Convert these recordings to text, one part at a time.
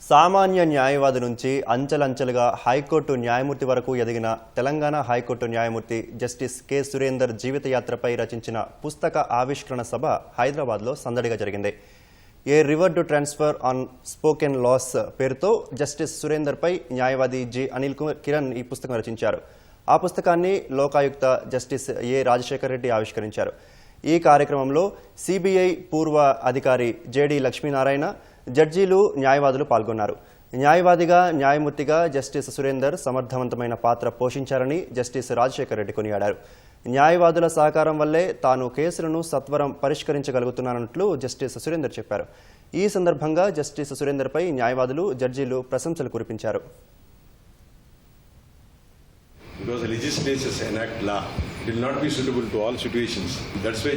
సామాన్య న్యాయవాది నుంచి అంచెలంచెలుగా హైకోర్టు న్యాయమూర్తి వరకు ఎదిగిన తెలంగాణ హైకోర్టు న్యాయమూర్తి జస్టిస్ కె సురేందర్ జీవితయాత్రపై రచించిన పుస్తక ఆవిష్కరణ సభ హైదరాబాద్లో సందడిగా జరిగింది. A river to transfer on spoken laws పేరుతో జస్టిస్ సురేందర్పై న్యాయవాది జి అనిల్ కిరణ్ ఈ పుస్తకం రచించారు. ఆ పుస్తకాన్ని లోకాయుక్త జస్టిస్ ఏ రాజశేఖర్ రెడ్డి ఆవిష్కరించారు. ఈ కార్యక్రమంలో సిబిఐ పూర్వ అధికారి జేడి లక్ష్మీనారాయణ, జడ్జీలు, న్యాయవాదులు పాల్గొన్నారు. న్యాయవాదిగా, న్యాయమూర్తిగా జస్టిస్ సురేందర్ సమర్థవంతమైన పాత్ర పోషించారని జస్టిస్ రాజశేఖర్ రెడ్డి కొనియాడారు. న్యాయవాదుల సహకారం వల్లే తాను కేసులను సత్వరం పరిష్కరించగలుగుతున్నానట్లు జస్టిస్ సురేందర్ చెప్పారు. ఈ సందర్భంగా జస్టిస్ సురేందర్పై న్యాయవాదులు, జడ్జీలు ప్రశంసలు కురిపించారు. Because the legislatures enact law, it will not be suitable to all situations. That's why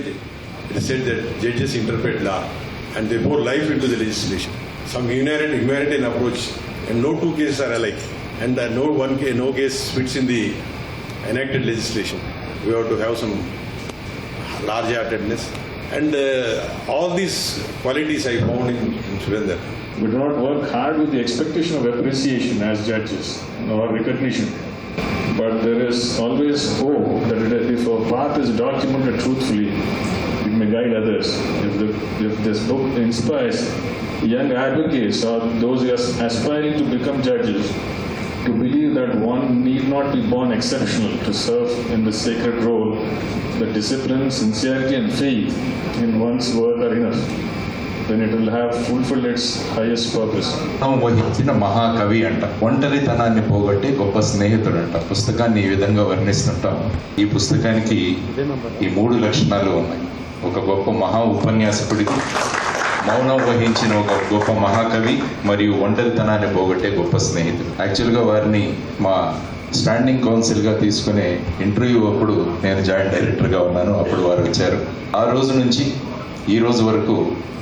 it is said that judges interpret law and they pour life into the legislation. Some humanitarian approach, and no two cases are alike, and no case fits in the enacted legislation. We have to have some large-heartedness, and all these qualities I found in Surendar. We do not work hard with the expectation of appreciation as judges or recognition. But there is always hope that if a path is documented truthfully, it may guide others. If this book inspires young advocates or those who are aspiring to become judges to believe that one need not be born exceptional to serve in the sacred role, that discipline, sincerity and faith in one's work are enough, then it will have fulfilled its highest purpose. వహించిన మహాకవి అంట, ఒంటరితనాన్ని పోగొట్టి గొప్ప స్నేహితుడు అంట. పుస్తకాన్ని ఈ విధంగా వర్ణిస్తుంటాం. ఈ పుస్తకానికి ఈ 3 లక్షణాలు ఉన్నాయి. ఒక గొప్ప మహా ఉపన్యాసకుడికి, మౌనం వహించిన ఒక గొప్ప మహాకవి, మరియు ఒంటరితనాన్ని పోగొట్టే గొప్ప స్నేహితుడు. యాక్చువల్గా వారిని మా స్టాండింగ్ కౌన్సిల్గా తీసుకునే ఇంటర్వ్యూ అప్పుడు నేను జాయింట్ డైరెక్టర్గా ఉన్నాను. అప్పుడు వారు వచ్చారు. ఆ రోజు నుంచి ఈ రోజు వరకు,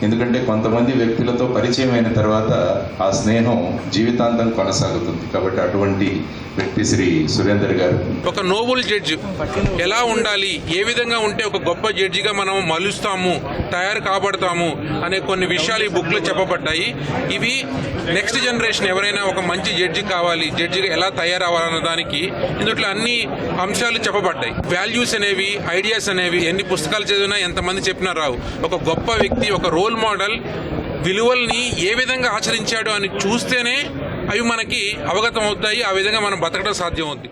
ఎందుకంటే కొంతమంది వ్యక్తులతో పరిచయం అయిన తర్వాత ఆ స్నేహం జీవితాంతం కొనసాగుతుంది. కాబట్టి అటువంటి వ్యక్తి శ్రీ సురేందర్ గారు. ఒక నోబుల్ జడ్జి ఎలా ఉండాలి, ఏ విధంగా ఉంటే ఒక గొప్ప జడ్జిగా మనం మలుస్తాము, తయారు కాబడతాము అనే కొన్ని విషయాలు ఈ బుక్లో చెప్పబడ్డాయి. ఇవి నెక్స్ట్ జనరేషన్ ఎవరైనా ఒక మంచి జడ్జి కావాలి, జడ్జిగా ఎలా తయారవ్వాలన్న దానికి ఇందులో అన్ని అంశాలు చెప్పబడ్డాయి. వాల్యూస్ అనేవి, ఐడియాస్ అనేవి ఎన్ని పుస్తకాలు చదివినా, ఎంతమంది చెప్పినా రావు. ఒక గొప్ప వ్యక్తి, ఒక రోల్ మోడల్ విలువల్ని ఏ విధంగా ఆచరించాడు అని చూస్తేనే అవి మనకి అవగతం అవుతాయి. ఆ విధంగా మనం బతకడం సాధ్యం అవుతుంది.